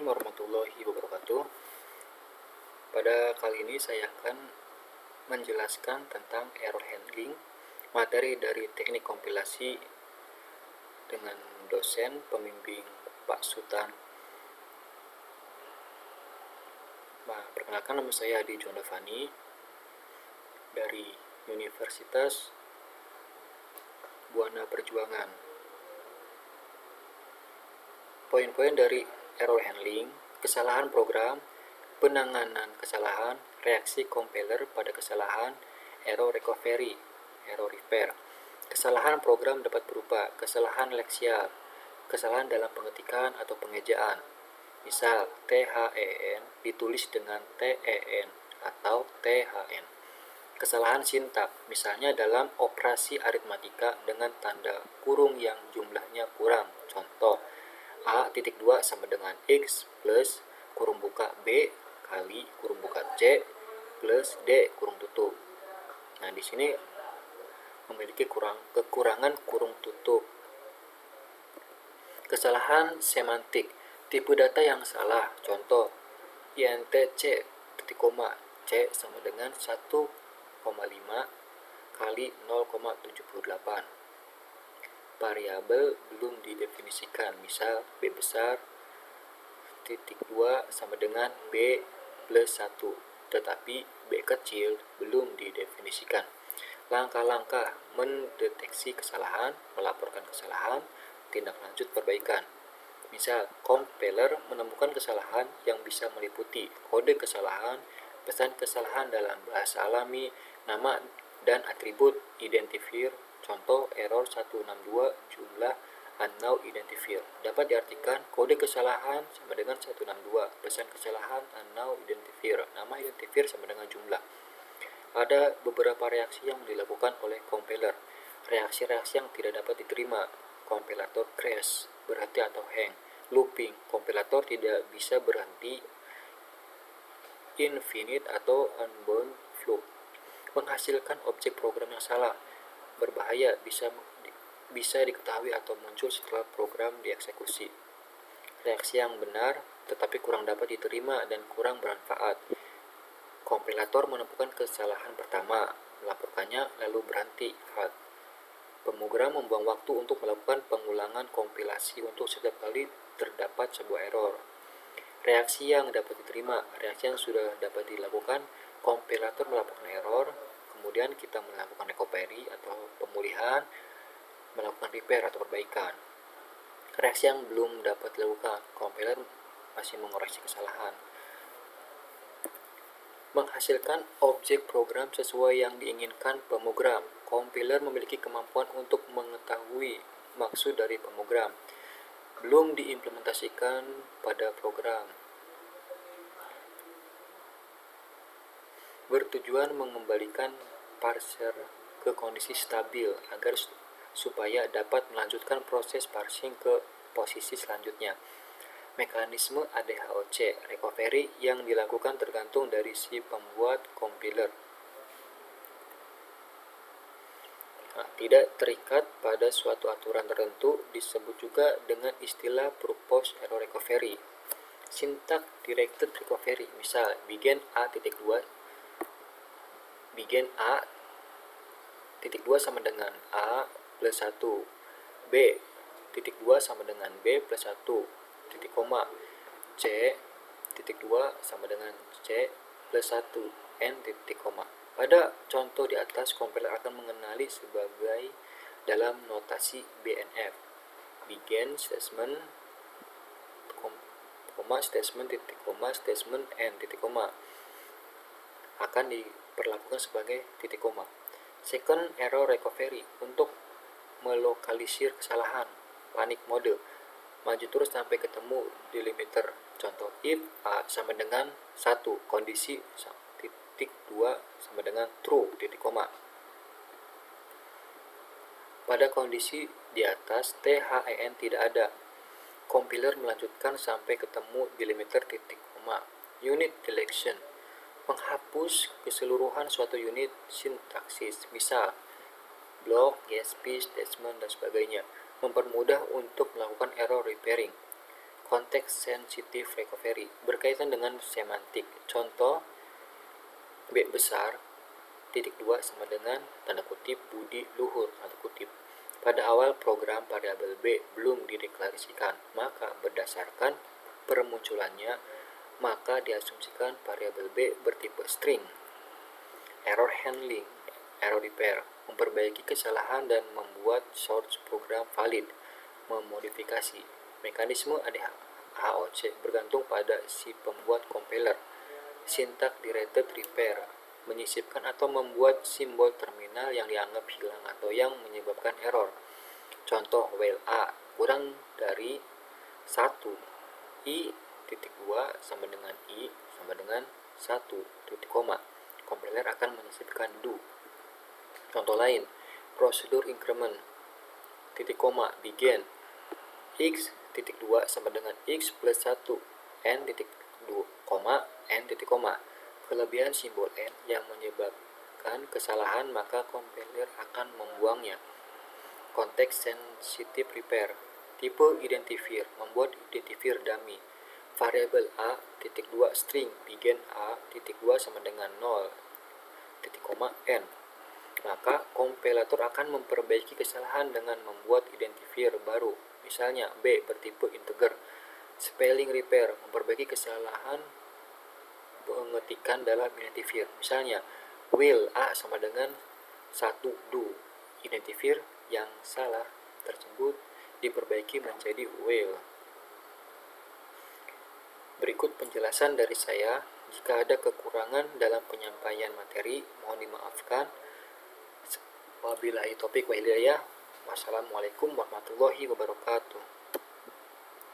Assalamualaikum warahmatullahi wabarakatuh. Pada kali ini saya akan menjelaskan tentang error handling, materi dari teknik kompilasi dengan dosen pembimbing Pak Sutan. Perkenalkan, nama saya Adi Jondavani dari Universitas Buana Perjuangan. Poin-poin dari error handling: kesalahan program, penanganan kesalahan, reaksi compiler pada kesalahan, error recovery, error repair. Kesalahan program dapat berupa kesalahan leksial, kesalahan dalam pengetikan atau pengejaan. Misal, THEN ditulis dengan TEN atau THN. Kesalahan sintak, misalnya dalam operasi aritmatika dengan tanda kurung yang jumlahnya kurang. Contoh, A.2 sama dengan X plus kurung buka B kali kurung buka C plus D kurung tutup. Nah, di sini memiliki kekurangan kurung tutup. Kesalahan semantik, tipe data yang salah. Contoh, INTC titik koma C sama dengan 1,5 kali 0,78. Variabel belum didefinisikan, misal B besar titik 2 sama dengan B plus 1, tetapi B kecil belum didefinisikan. Langkah-langkah mendeteksi kesalahan, melaporkan kesalahan, tindak lanjut perbaikan. Misal, compiler menemukan kesalahan yang bisa meliputi kode kesalahan, pesan kesalahan dalam bahasa alami, nama dan atribut identifier. Contoh, error 162 jumlah unknown identifier. Dapat diartikan kode kesalahan sama dengan 162, pesan kesalahan unknown identifier, nama identifier sama dengan jumlah. Ada beberapa reaksi yang dilakukan oleh compiler. Reaksi-reaksi yang tidak dapat diterima, kompilator crash, berhenti atau hang. Looping, kompilator tidak bisa berhenti. Infinite atau unbound loop, menghasilkan objek program yang salah, berbahaya, bisa diketahui atau muncul setelah program dieksekusi. Reaksi yang benar tetapi kurang dapat diterima dan kurang bermanfaat. Kompilator menemukan kesalahan pertama, melaporkannya lalu berhenti, halt. Pemrogram membuang waktu untuk melakukan pengulangan kompilasi untuk setiap kali terdapat sebuah error. Reaksi yang dapat diterima, reaksi yang sudah dapat dilakukan, kompilator melaporkan error, kemudian kita melakukan recovery atau pemulihan, melakukan repair atau perbaikan. Reaksi yang belum dapat dilakukan, kompiler masih mengoreksi kesalahan. Menghasilkan objek program sesuai yang diinginkan pemrogram. Kompiler memiliki kemampuan untuk mengetahui maksud dari pemrogram, belum diimplementasikan pada program. Bertujuan mengembalikan parser ke kondisi stabil agar supaya dapat melanjutkan proses parsing ke posisi selanjutnya. Mekanisme ADHOC recovery yang dilakukan tergantung dari si pembuat compiler. Tidak terikat pada suatu aturan tertentu, disebut juga dengan istilah purpose error recovery. Sintak directed recovery, misal begin A.2 sama dengan A plus 1, B titik 2 sama dengan B plus 1, titik koma, C titik 2 sama dengan C plus 1, N titik koma. Pada contoh di atas, kompiler akan mengenali sebagai dalam notasi BNF, begin statement, statement titik koma, statement N titik koma, akan diperlakukan sebagai titik koma. Second error recovery, untuk melokalisir kesalahan, panic mode, maju terus sampai ketemu delimiter. Contoh, if A sama dengan 1, kondisi titik 2 sama dengan true, titik koma. Pada kondisi di atas, THEN tidak ada. Kompiler melanjutkan sampai ketemu delimiter titik koma. Unit deletion, menghapus keseluruhan suatu unit sintaksis, misal block, GSP, statement, dan sebagainya. Mempermudah untuk melakukan error repairing. Konteks sensitive recovery berkaitan dengan semantik. Contoh, B besar titik 2 sama dengan tanda kutip Budi Luhur tanda kutip. Pada awal program variabel B belum dideklarasikan, maka berdasarkan permunculannya, maka diasumsikan variabel B bertipe string. Error handling, error repair, memperbaiki kesalahan dan membuat source program valid, memodifikasi. Mekanisme AOC bergantung pada si pembuat compiler. Syntax directed repair, menyisipkan atau membuat simbol terminal yang dianggap hilang atau yang menyebabkan error. Contoh, while A kurang dari 1, I.2 sama dengan I sama dengan 1, titik koma. Compiler akan menyisipkan do. Contoh lain, prosedur increment, titik koma, begin, X.2 sama dengan X plus 1, N titik 2, N titik koma. Kelebihan simbol N yang menyebabkan kesalahan, maka compiler akan membuangnya. Konteks sensitive repair, tipe identifier, membuat identifier dummy. Variabel A titik 2 string begin A titik 2 sama dengan 0 titik koma N. Maka kompilator akan memperbaiki kesalahan dengan membuat identifier baru. Misalnya B bertipe integer. Spelling repair, memperbaiki kesalahan pengetikan dalam identifier. Misalnya, will A sama dengan 1 do. Identifier yang salah tersebut diperbaiki menjadi will. Berikut penjelasan dari saya. Jika ada kekurangan dalam penyampaian materi, mohon dimaafkan. Wabillahi taufiq wa hidayah. Wassalamualaikum warahmatullahi wabarakatuh.